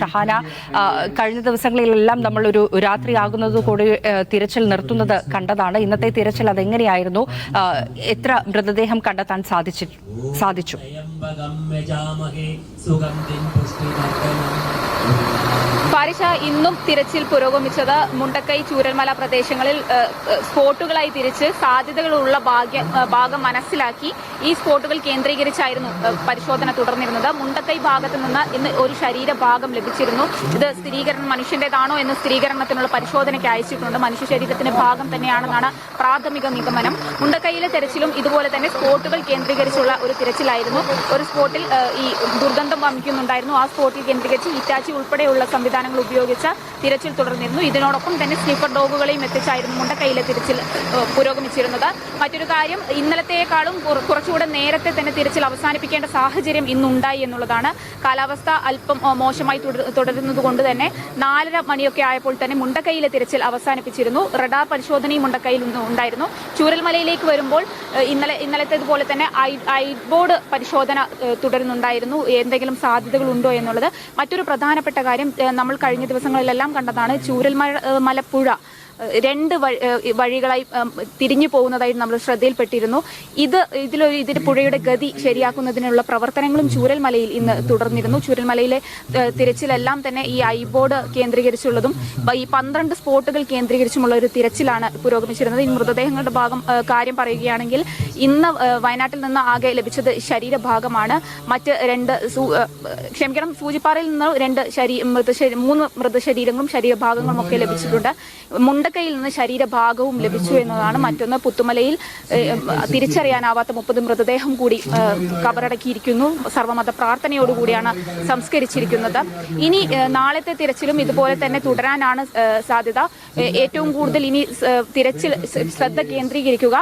ഷഹാന, കഴിഞ്ഞ ദിവസങ്ങളിലെല്ലാം നമ്മൾ ഒരു രാത്രിയാകുന്നത് കൂടി തിരച്ചിൽ നിർത്തുന്നത് കണ്ടതാണ്. ഇന്നത്തെ തിരച്ചിൽ അതെങ്ങനെയായിരുന്നു? എത്ര മൃതദേഹം കണ്ടെത്താൻ സാധിച്ചു? ഫാരിഷ, ഇന്നും തിരച്ചിൽ പുരോഗമിച്ചത് മുണ്ടക്കൈ ചൂരൽമല പ്രദേശങ്ങളിൽ സ്പോട്ടുകളായി തിരിച്ച് സാധ്യതകളുള്ള ഭാഗം മനസ്സിലാക്കി ഈ സ്പോട്ടുകൾ കേന്ദ്രീകരിച്ചായിരുന്നു പരിശോധന തുടർന്നിരുന്നത്. മുണ്ടക്കൈ ഭാഗത്ത് നിന്ന് ഇന്ന് ഒരു ശരീരഭാഗം ലഭിച്ചിരുന്നു. ഇത് സ്ഥിരീകരണം മനുഷ്യന്റേതാണോ എന്ന് സ്ഥിരീകരണത്തിനുള്ള പരിശോധനയ്ക്ക് അയച്ചിട്ടുണ്ട്. മനുഷ്യ ശരീരത്തിന്റെ ഭാഗം തന്നെയാണെന്നാണ് പ്രാഥമിക നിഗമനം. മുണ്ടക്കൈയിലെ തെരച്ചിലും ഇതുപോലെ തന്നെ സ്പോട്ടുകൾ കേന്ദ്രീകരിച്ചുള്ള ഒരു തിരച്ചിലായിരുന്നു. ഒരു സ്പോട്ടിൽ ഈ ദുർഗന്ധം വമിക്കുന്നുണ്ടായിരുന്നു. ആ സ്പോട്ടിൽ കേന്ദ്രീകരിച്ച് ഹിറ്റാച്ചി ഉൾപ്പെടെയുള്ള സംവിധാനങ്ങൾ ഉപയോഗിച്ച തിരച്ചിൽ തുടർന്നിരുന്നു. ഇതിനോടൊപ്പം തന്നെ സ്നിഫർ ഡോഗുകളെയും എത്തിച്ചായിരുന്നു മുണ്ടക്കൈയിലെ തിരച്ചിൽ പുരോഗമിച്ചിരുന്നത്. മറ്റൊരു കാര്യം, ഇന്നലത്തെക്കാളും കുറച്ചുകൂടെ നേരത്തെ തന്നെ തിരച്ചിൽ അവസാനിപ്പിക്കേണ്ട സാഹചര്യം ഇന്നുണ്ടായി എന്നുള്ളതാണ്. കാലാവസ്ഥ അല്പം മോശമായി തുടരുന്നത് കൊണ്ട് തന്നെ 4:30 മണിയൊക്കെ ആയപ്പോൾ തന്നെ മുണ്ടക്കൈയിലെ തിരച്ചിൽ അവസാനിപ്പിച്ചിരുന്നു. റഡാർ പരിശോധനയും മുണ്ടക്കൈയിൽ ഉണ്ടായിരുന്നു. ചൂരൽമലയിലേക്ക് വരുമ്പോൾ ഇന്നലത്തേതുപോലെ തന്നെ ഐബോർഡ് പരിശോധന തുടരുന്നുണ്ടായിരുന്നു. എന്തെങ്കിലും സാധ്യതകളുണ്ടോ എന്നുള്ളത്. മറ്റൊരു പ്രധാനപ്പെട്ട കാര്യം, നമ്മൾ കഴിഞ്ഞ ദിവസങ്ങളിലെല്ലാം കണ്ടതാണ്. ചൂരൽമല പുഴ 2 വഴികളായി തിരിഞ്ഞു പോകുന്നതായി നമ്മൾ ശ്രദ്ധയിൽപ്പെട്ടിരുന്നു. ഇതിന്റെ പുഴയുടെ ഗതി ശരിയാക്കുന്നതിനുള്ള പ്രവർത്തനങ്ങളും ചൂരൽമലയിൽ ഇന്ന് തുടർന്നിരുന്നു. ചൂരൽമലയിലെ തിരച്ചിലെല്ലാം തന്നെ ഈ ഐബോർഡ് കേന്ദ്രീകരിച്ചുള്ളതും ഈ 12 സ്പോട്ടുകൾ കേന്ദ്രീകരിച്ചുമുള്ള ഒരു തിരച്ചിലാണ് പുരോഗമിച്ചിരുന്നത്. ഈ മൃതദേഹങ്ങളുടെ കാര്യം പറയുകയാണെങ്കിൽ ഇന്ന് വയനാട്ടിൽ നിന്ന് ആകെ ലഭിച്ചത് ശരീരഭാഗമാണ്. മറ്റ് 2 സൂചിപ്പാറയിൽ നിന്ന് 3 മൃതശരീരങ്ങളും ശരീരഭാഗങ്ങളും ഒക്കെ ലഭിച്ചിട്ടുണ്ട്. മുണ്ടക്കൈയിൽ നിന്ന് ശരീരഭാഗവും ലഭിച്ചു എന്നതാണ് മറ്റൊന്ന്. പുത്തുമലയിൽ തിരിച്ചറിയാനാവാത്ത 30 മൃതദേഹം കൂടി കബറടക്കിയിരിക്കുന്നു. സർവ്വമത പ്രാർത്ഥനയോടുകൂടിയാണ് സംസ്കരിച്ചിരിക്കുന്നത്. ഇനി നാളത്തെ തിരച്ചിലും ഇതുപോലെ തന്നെ തുടരാനാണ് സാധ്യത. ഏറ്റവും കൂടുതൽ ഇനി തിരച്ചിൽ ശ്രദ്ധ കേന്ദ്രീകരിക്കുക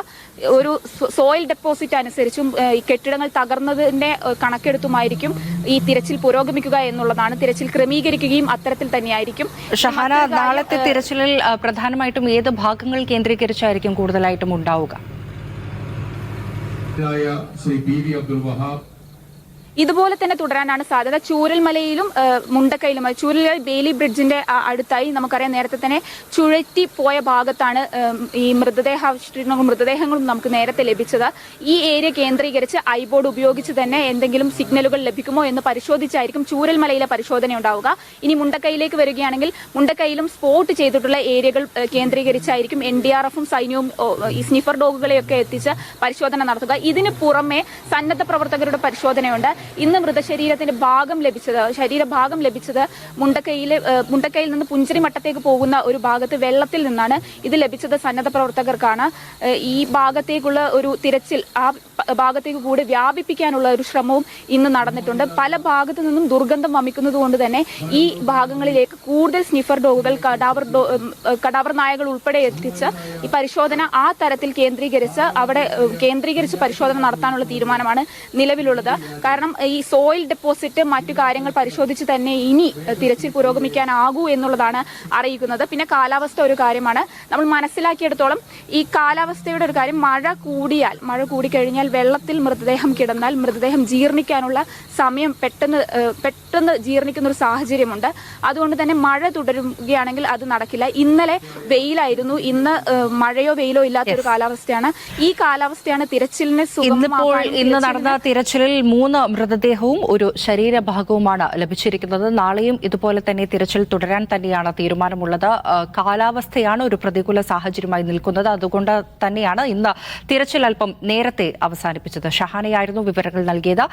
ഒരു സോയിൽ ഡെപ്പോസിറ്റ് അനുസരിച്ചും ഈ കെട്ടിടങ്ങൾ തകർന്നതിന്റെ കണക്കെടുത്തുമായിരിക്കും ഈ തിരച്ചിൽ പുരോഗമിക്കുക എന്നുള്ളതാണ്. തിരച്ചിൽ ക്രമീകരിക്കുകയും അത്തരത്തിൽ തന്നെയായിരിക്കും. ഷഹാന, നാളത്തെ തിരച്ചിലിൽ പ്രധാനമായിട്ടും ഏത് ഭാഗങ്ങൾ കേന്ദ്രീകരിച്ചായിരിക്കും കൂടുതലായിട്ടും ഉണ്ടാവുക? ഇതുപോലെ തന്നെ തുടരാനാണ് സാധ്യത. ചൂരൽമലയിലും മുണ്ടക്കൈയിലും. ചൂരൽ ബേലി ബ്രിഡ്ജിന്റെ അടുത്തായി നമുക്കറിയാം, നേരത്തെ തന്നെ ചുഴറ്റി പോയ ഭാഗത്താണ് ഈ മൃതദേഹങ്ങളും നമുക്ക് നേരത്തെ ലഭിച്ചത്. ഈ ഏരിയ കേന്ദ്രീകരിച്ച് ഐബോർഡ് ഉപയോഗിച്ച് തന്നെ എന്തെങ്കിലും സിഗ്നലുകൾ ലഭിക്കുമോ എന്ന് പരിശോധിച്ചായിരിക്കും ചൂരൽമലയിലെ പരിശോധന ഉണ്ടാവുക. ഇനി മുണ്ടക്കൈയിലേക്ക് വരികയാണെങ്കിൽ മുണ്ടക്കൈയിലും സ്പോട്ട് ചെയ്തിട്ടുള്ള ഏരിയകൾ കേന്ദ്രീകരിച്ചായിരിക്കും NDRF-ഉം സൈന്യവും ഈ സ്നിഫർ ഡോഗുകളെയൊക്കെ എത്തിച്ച് പരിശോധന നടത്തുക. ഇതിന് പുറമെ സന്നദ്ധ പ്രവർത്തകരുടെ പരിശോധനയുണ്ട്. ഇന്ന് മൃതശരീരത്തിന്റെ ശരീരഭാഗം ലഭിച്ചത് മുണ്ടക്കൈയിൽ നിന്ന് പുഞ്ചിരിമട്ടത്തേക്ക് പോകുന്ന ഒരു ഭാഗത്ത് വെള്ളത്തിൽ നിന്നാണ്. ഇത് ലഭിച്ചത് സന്നദ്ധ പ്രവർത്തകർക്കാണ്. ഈ ഭാഗത്തേക്കുള്ള ഒരു തിരച്ചിൽ ആ ഭാഗത്തേക്ക് കൂടി വ്യാപിപ്പിക്കാനുള്ള ഒരു ശ്രമവും ഇന്ന് നടന്നിട്ടുണ്ട്. പല ഭാഗത്തു നിന്നും ദുർഗന്ധം വമിക്കുന്നത് കൊണ്ട് തന്നെ ഈ ഭാഗങ്ങളിലേക്ക് കൂടുതൽ സ്നിഫർ ഡോഗുകൾ, കടാവർ നായകൾ ഉൾപ്പെടെ എത്തിച്ച് ഈ പരിശോധന ആ തരത്തിൽ കേന്ദ്രീകരിച്ച് പരിശോധന നടത്താനുള്ള തീരുമാനമാണ് നിലവിലുള്ളത്. കാരണം ഈ സോയിൽ ഡെപ്പോസിറ്റ് മറ്റു കാര്യങ്ങൾ പരിശോധിച്ച് തന്നെ ഇനി തിരച്ചിൽ പുരോഗമിക്കാനാകൂ എന്നുള്ളതാണ് അറിയിക്കുന്നത്. പിന്നെ കാലാവസ്ഥ ഒരു കാര്യമാണ്. നമ്മൾ മനസ്സിലാക്കിയെടുത്തോളം ഈ കാലാവസ്ഥയുടെ ഒരു കാര്യം, മഴ കൂടിക്കഴിഞ്ഞാൽ വെള്ളത്തിൽ മൃതദേഹം കിടന്നാൽ മൃതദേഹം ജീർണിക്കാനുള്ള സമയം പെട്ടെന്ന് ജീർണിക്കുന്ന ഒരു സാഹചര്യമുണ്ട്. അതുകൊണ്ട് തന്നെ മഴ തുടരുകയാണെങ്കിൽ അത് നടക്കില്ല. ഇന്നലെ വെയിലായിരുന്നു, ഇന്ന് മഴയോ വെയിലോ ഇല്ലാത്തൊരു കാലാവസ്ഥയാണ്. ഈ കാലാവസ്ഥയാണ് തിരച്ചിലിനെ ഇന്ന് നടന്ന തിരച്ചിലിൽ 3 മൃതദേഹവും ഒരു ശരീരഭാഗവുമാണ് ലഭിച്ചിരിക്കുന്നത്. നാളെയും ഇതുപോലെ തന്നെ തിരച്ചിൽ തുടരാൻ തന്നെയാണ് തീരുമാനമുള്ളത്. കാലാവസ്ഥയാണ് ഒരു പ്രതികൂല സാഹചര്യമായി നിൽക്കുന്നത്. അതുകൊണ്ട് തന്നെയാണ് ഇന്ന് തിരച്ചിൽ അല്പം നേരത്തെ അവസാനിപ്പിച്ചത്. ഷഹാനയായിരുന്നു വിവരങ്ങൾ നൽകിയത്.